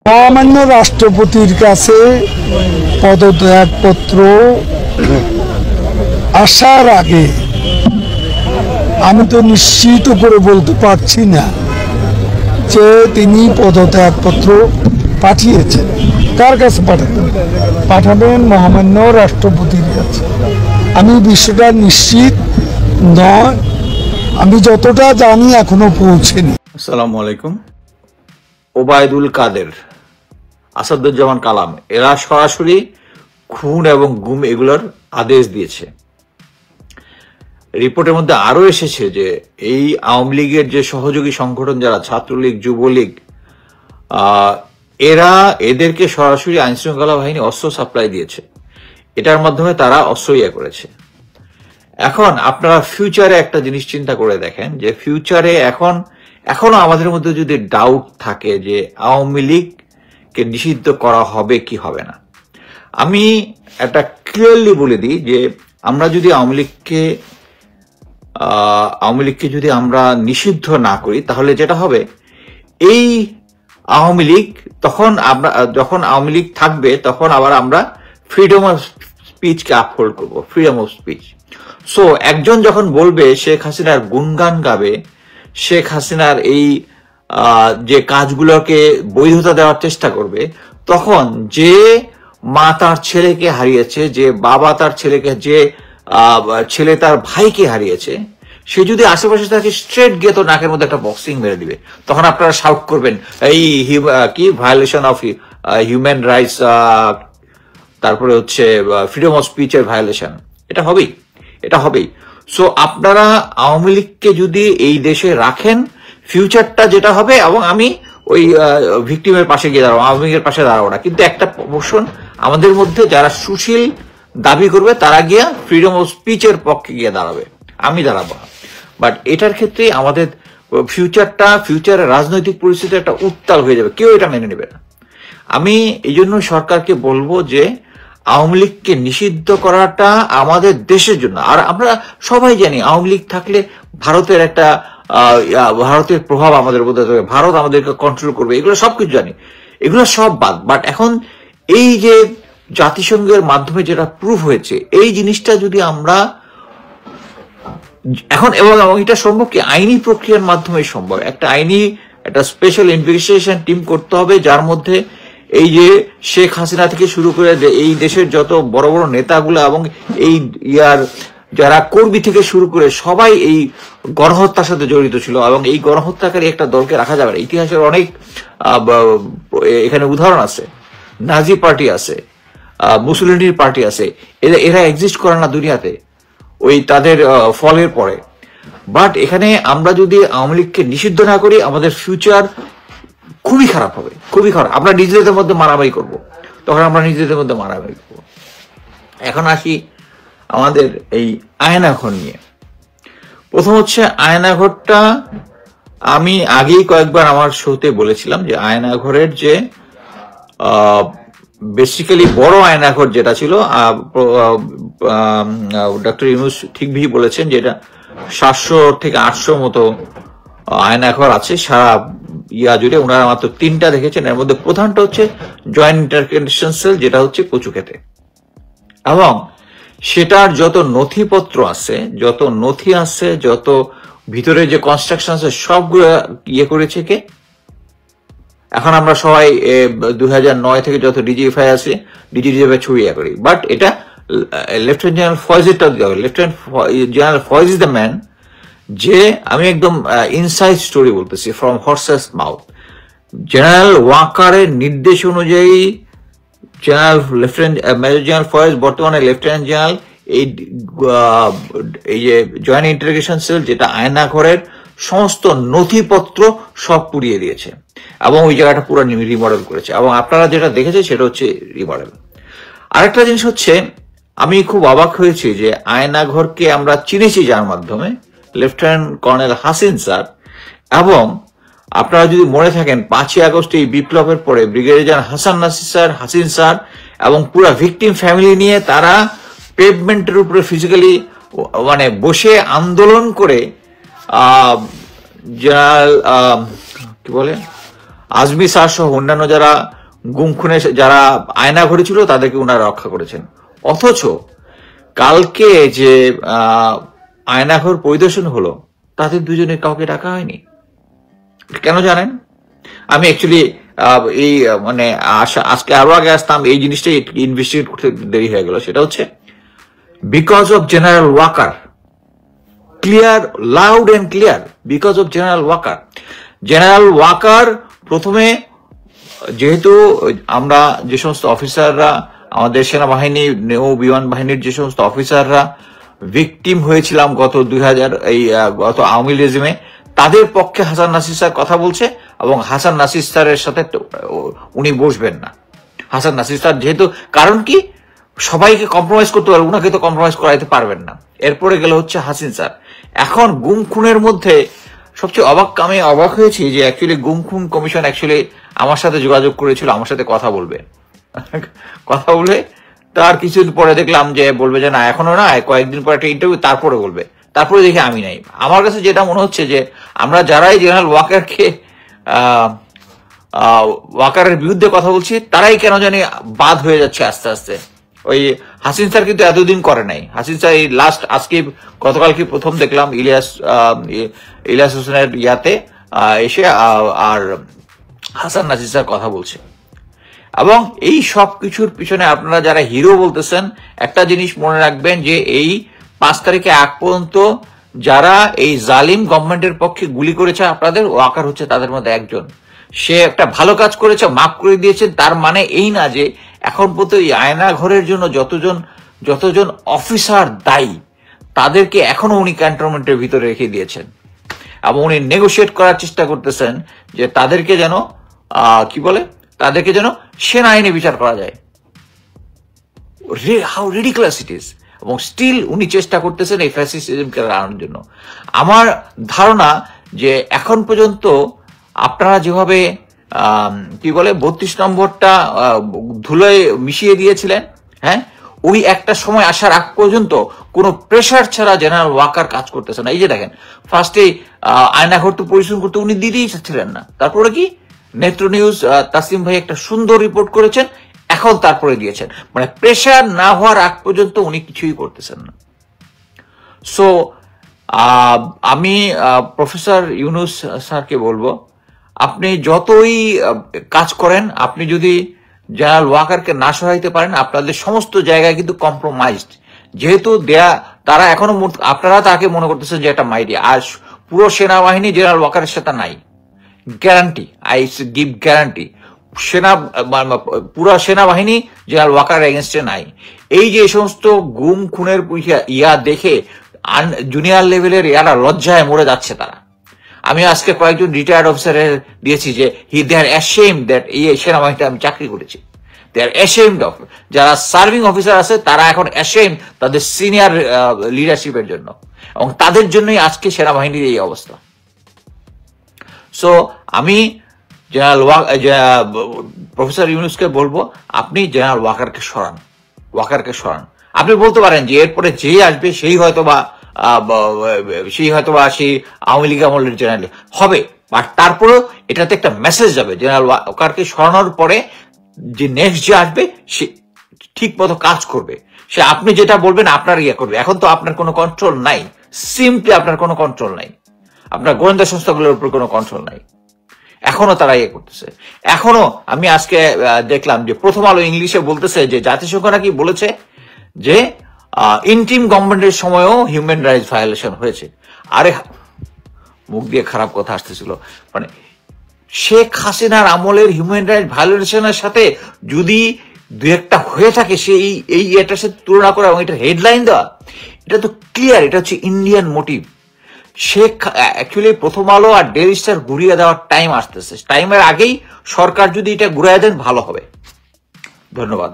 মহামান্য রাষ্ট্রপতির কাছে পদত্যাগপত্র আসার আগে আমি তো নিশ্চিত করে বলতে পারছি না যে তিনি পদত্যাগপত্র পাঠিয়েছেন। কার কাছে পাঠাবেন? মহামান্য রাষ্ট্রপতির কাছে। আমি বিষয়টা নিশ্চিত নয়, আমি যতটা জানি এখনো পৌঁছেনি। আসসালামু আলাইকুম। ওবায়দুল কাদের, আসাদুজ্জামান কালাম এরা সরাসরি খুন এবং গুম এগুলোর আদেশ দিয়েছে। রিপোর্টের মধ্যে আরো এসেছে যে এই আওয়ামী লীগের যে সহযোগী সংগঠন যারা ছাত্রলীগ, যুবলীগ, এদেরকে সরাসরি আইন শৃঙ্খলা বাহিনী অস্ত্র সাপ্লাই দিয়েছে। এটার মাধ্যমে তারা অস্ত্র করেছে। এখন আপনারা ফিউচারে একটা জিনিস চিন্তা করে দেখেন যে ফিউচারে এখনো আমাদের মধ্যে যদি ডাউট থাকে যে আওয়ামী লীগকে নিষিদ্ধ করা হবে কি হবে না, আমি একটা ক্লিয়ারলি বলে দিই যে আমরা যদি আওয়ামী লীগকে যদি আমরা নিষিদ্ধ না করি তাহলে যেটা হবে, এই আওয়ামী লীগ যখন আওয়ামী লীগ থাকবে তখন আবার আমরা ফ্রিডম অফ স্পিচকে আপহোল্ড করবো, ফ্রিডম অফ স্পিচ। সো একজন যখন বলবে শেখ হাসিনার গুণগান গাবে, শেখ হাসিনার এই যে কাজগুলোকে বৈধতা দেওয়ার চেষ্টা করবে, তখন যে মা তার ছেলেকে হারিয়েছে, যে বাবা তার ছেলেকে, যে ছেলে তার ভাইকে হারিয়েছে, সে যদি আশেপাশে থাকে স্ট্রেট গিয়ে তো নাকের মধ্যে একটা বক্সিং মেরে দিবে। তখন আপনারা শাউট করবেন এই কি ভায়োলেশন অফ হিউম্যান রাইটস, তারপরে হচ্ছে ফ্রিডম অফ স্পিচের ভায়োলেশন। এটা হবেই। সো আপনারা আওয়ামী লীগকে যদি এই দেশে রাখেন, ফিউচারটা যেটা হবে, এবং আমি ওই ভিকটিমের পাশে গিয়ে দাঁড়াবো, আওয়ামী লীগের পাশে দাঁড়াবো না, কিন্তু একটা পোর্শন আমাদের মধ্যে যারা সুশীল দাবি করবে তারা গিয়ে ফ্রিডম অফ স্পিচের পক্ষে গিয়ে দাঁড়াবে, আমি দাঁড়াবো না। বাট এটার ক্ষেত্রে আমাদের ফিউচারের রাজনৈতিক পরিস্থিতি একটা উত্তাল হয়ে যাবে, কেউ এটা মেনে নেবে না। আমি এই জন্য সরকারকে বলবো যে আওয়ামী লীগকে নিষিদ্ধ করাটা আমাদের দেশের জন্য, আর আমরা সবাই জানি আওয়ামী লীগ থাকলে ভারতের প্রভাব আমাদের মধ্যে থাকবে, ভারত আমাদেরকে কন্ট্রোল করবে, এগুলো সবকিছু জানি, এগুলো সব বাদ। বাট এখন এই যে জাতিসংঘের মাধ্যমে যেটা প্রুফ হয়েছে, এই জিনিসটা যদি আমরা এখন এবং এটা সম্ভব কি আইনি প্রক্রিয়ার মাধ্যমে সম্ভব, একটা স্পেশাল ইনভেস্টিগেশন টিম করতে হবে, যার মধ্যে এই যে শেখ হাসিনা থেকে শুরু করে এই দেশের যত বড় বড় নেতাগুলো এবং এই যারা কর্মী থেকে শুরু করে সবাই এই গণহত্যার সাথে জড়িত ছিল, এবং এই গণহত্যাকারী একটা দলকে রাখা যাবে না। ইতিহাসের অনেক এখানে উদাহরণ আছে, নাজি পার্টি আছে, মুসলিনীর পার্টি আছে, এরা এক্সিস্ট করে না দুনিয়াতে ওই তাদের ফলের পরে। বাট এখানে আমরা যদি আওয়ামী লীগকে নিষিদ্ধ না করি, আমাদের ফিউচার খুবই খারাপ হবে, খুবই খারাপ। আমরা নিজেদের মধ্যে মারামারি করব, তখন আমরা নিজেদের মধ্যে মারামারি করব। এখন আসি আমাদের এই আয়নাঘর নিয়ে। প্রথম হচ্ছে আয়নাঘরটা, আমি আগেই কয়েকবার আমার শোতে বলেছিলাম যে আয়নাঘরের যে বেসিক্যালি বড় আয়নাঘর যেটা ছিল, ডক্টর ইউনূস ঠিকই বলেছেন যে এটা 700 থেকে 800 মতো আয়নাঘর আছে সারা জুড়ে। ওনারা মাত্র 3টা দেখেছেন, এর মধ্যে প্রধানটা হচ্ছে জয়েন্ট ইন্টারকেশন সেল, যেটা হচ্ছে কচুক্ষেতে, এবং সেটার যত নথিপত্র আছে, যত নথি আছে, যত ভিতরে যে কনস্ট্রাকশন আছে, সবগুলো করেছে কে? এখন আমরা সবাই 2009 থেকে যত ডিজিএফআই আছে, ডিজিএফআই ছড়িয়ে করি, বাট এটা লেফটেন্যান্ট জেনারেল ফয়েজেরটা দিতে হবে। Lieutenant general Faiz is the man, যে আমি একদম ইনসাইড স্টোরি বলতেছি, ফ্রম হর্সেস মাউথ। জেনারেল ওয়াকারের নির্দেশ অনুযায়ী মেজর জেনারেল ফয়েজ, বর্তমানে লেফটেন্যান্ট জেনারেল, এই যে জয়েন্ট ইন্টারোগেশন সেল, যেটা আয়নাঘরের সমস্ত নথিপত্র সব পুড়িয়ে দিয়েছে, এবং ওই জায়গাটা পুরো রিমডেল করেছে, এবং আপনারা যেটা দেখেছেন সেটা হচ্ছে রিমডেল। আরেকটা জিনিস হচ্ছে, আমি খুব অবাক হয়েছি যে আয়নাঘরকে আমরা চিনেছি যার মাধ্যমে, লেফটেন্যান্ট কর্নেল হাসিন স্যার, এবং আপনারা যদি মনে থাকেন 5ই আগস্ট এই বিপ্লবের পরে brigadier general Hasan Nasir sir, Hasin sir এবং পুরো ভিকটিম ফ্যামিলি নিয়ে তারা পেভমেন্টের উপরে ফিজিক্যালি বসে আন্দোলন করে জেনারেল কি বলে আজমি স্যার সহ অন্যান্য যারা গুম খুনে যারা আয়না ঘড়ি ছিল তাদেরকে ওনারা রক্ষা করেছেন। অথচ কালকে যে আয়নাঘর পরিদর্শন হলো তাদের দুজনের কাউকে ডাকা হয়নি। কেন জানেন? আমি অ্যাকচুয়ালি এই মানে আজকে আরো আগে আসতাম, এই জিনিসটা ইনভেস্টিগেট করতে দেরি হয়ে গেল। সেটা হচ্ছে because of general Waker, clear, loud and clear, because of general Waker. General Waker প্রথমে, যেহেতু আমরা যে সমস্ত অফিসাররা, আমাদের সেনাবাহিনী নৌ বিমান বাহিনীর যে সমস্ত অফিসাররা ভিকটিম হয়েছিলাম গত আওয়ামী রেজিমে, তাদের পক্ষে হাসান নাসির স্যার কথা বলছে এবং হাসান নাসির স্যারের সাথে উনি বসবেন না। হাসান নাসির স্যার যেহেতু, কারণ কি, সবাইকে কম্প্রোমাইজ করতে পারবেন, উনাকে তো কম্প্রোমাইজ করাইতে পারবেন না। এরপরে গেল হচ্ছে হাসিন স্যার। এখন গুম খুনের মধ্যে সবচেয়ে আমি অবাক হয়েছি যে অ্যাকচুয়ালি গুম খুন কমিশন অ্যাকচুয়ালি আমার সাথে যোগাযোগ করেছিল, আমার সাথে কথা বলবে। কথা বলে তার কিছুদিন পরে দেখলাম যে বলবে যে না, এখনো না, কয়েকদিন পরে একটা ইন্টারভিউ, তারপরে বলবে। তারপরে দেখি আমি নাই। আমার কাছে যেটা মনে হচ্ছে যে আমরা যারাই জেনারেল ওয়াকারের বিরুদ্ধে কথা বলছি, তারাই কেন জানি বাদ হয়ে যাচ্ছে আস্তে আস্তে। ওই হাসিন স্যার কিন্তু এতদিন করে নাই। হাসিন স্যার এই লাস্ট গতকালকে প্রথম দেখলাম ইলিয়াস হোসেনের ইয়াতে এসে আর হাসান নাসির স্যার কথা বলছে। এবং এই সব কিছুর পিছনে আপনারা যারা হিরো বলতেছেন, একটা জিনিস মনে রাখবেন যে এই 5 তারিখে আগ পর্যন্ত যারা এই জালিম গভর্নমেন্টের পক্ষে গুলি করেছে আপনাদের, ওয়াকার হচ্ছে তাদের মধ্যে একজন। সে একটা ভালো কাজ করেছে, মাফ করে দিয়েছেন, তার মানে এই না যে এখন পর্যন্ত এই আয়না ঘরের জন্য যতজন অফিসার দায়ী তাদেরকে এখনো উনি ক্যান্টনমেন্টের ভিতরে রেখে দিয়েছেন এবং উনি নেগোশিয়েট করার চেষ্টা করতেছেন যে তাদেরকে যেন তাদেরকে যেন সেনাবাহিনী বিচার করা যায়। How ridiculous it is. এবং স্টিল উনি চেষ্টা করতেছেন এই ফ্যাসিস্টকে আনার জন্য। আমার ধারণা যে এখন পর্যন্ত আপনারা যেভাবে 32 নম্বরটা ধুলোয় মিশিয়ে দিয়েছিলেন, হ্যাঁ, ওই একটা সময় আসার আগ পর্যন্ত কোনো প্রেশার ছাড়া জেনারেল ওয়াকার কাজ করতেছে না। এই যে দেখেন, ফার্স্টে আয়নাঘর তো পরিশ্রম করতে উনি দিতেই চাচ্ছিলেন না, তারপরে কি নেত্র নিউজ তাসিম ভাই একটা সুন্দর রিপোর্ট করেছেন, এখন তারপরে দিয়েছেন। মানে প্রেশার না হওয়ার আগ পর্যন্ত উনি কিছুই করতেছেন না। সো আমি প্রফেসর ইউনুস স্যারকে বলবো, আপনি যতই কাজ করেন, আপনি যদি জেনারেল ওয়াকারকে না সহাইতে পারেন, আপনাদের সমস্ত জায়গায় কিন্তু কম্প্রোমাইজড। যেহেতু তারা এখনো, আপনারা তাকে মনে করতেছেন যে একটা মাইডি, আর পুরো সেনাবাহিনী জেনারেল ওয়াকারের সাথে নাই। গ্যারান্টি, আই গিভ গ্যারান্টি, পুরো সেনাবাহিনী জেনারেল ওয়াকার এগেনস্টে নাই। এই যে সমস্ত গুম খুনের ইয়া দেখে জুনিয়র লেভেলের ইয়ারা লজ্জায় মরে যাচ্ছে তারা। আমি আজকে কয়েকজন রিটায়ার্ড অফিসারের দিয়েছি যে দে আর অ্যাশেমড দ্যাট এই সেনাবাহিনীতে আমি চাকরি করেছি। দে আর অ্যাশেমড অফ, যারা সার্ভিং অফিসার আছে তারা এখন অ্যাশেমড তাদের সিনিয়র লিডারশিপের জন্য, এবং তাদের জন্যই আজকে সেনাবাহিনীর এই অবস্থা। সো আমি প্রফেসর ইউনুসকে বলবো, আপনি জেনারেল ওয়াকারকে সরান। আপনি বলতে পারেন যে এরপরে যে আসবে সেই হয়তোবা সেই আওয়ামী লীগ আমলের জেনারেল হবে, বাট তারপরেও এটাতে একটা মেসেজ যাবে, জেনারেল ওয়াকারকে সরানোর পরে যে নেক্সট যে আসবে সে ঠিক মতো কাজ করবে, সে আপনি যেটা বলবেন আপনার ইয়ে করবে। এখন তো আপনার কোনো কন্ট্রোল নাই, সিম্পলি আপনার কোনো কন্ট্রোল নাই, আপনার গোয়েন্দা সংস্থাগুলোর উপর কোনো কন্ট্রোল নাই। এখনো তারা ইয়ে করতেছে। এখনো আমি আজকে দেখলাম যে প্রথম আলো ইংলিশে বলতেছে যে জাতিসংঘ নাকি বলেছে যে ইন্টিম গভর্নমেন্টের সময়ও হিউম্যান রাইটস ভায়োলেশন হয়েছে। আরে মুখ দিয়ে খারাপ কথা আসতেছিল, মানে শেখ হাসিনার আমলের হিউম্যান রাইটস ভায়োলেশনের সাথে যদি দু একটা হয়ে থাকে, সেই এটার সাথে তুলনা করা এবং এটা হেডলাইন দেওয়া, এটা তো ক্লিয়ার, এটা হচ্ছে ইন্ডিয়ান মোটিভ। অ্যাকচুয়ালি প্রথম আলো আর ডেইলি স্টার ঘুরিয়ে দেওয়ার টাইম আসতেছে, টাইমের আগেই সরকার যদি এটা ঘুরিয়ে দেন ভালো হবে। ধন্যবাদ।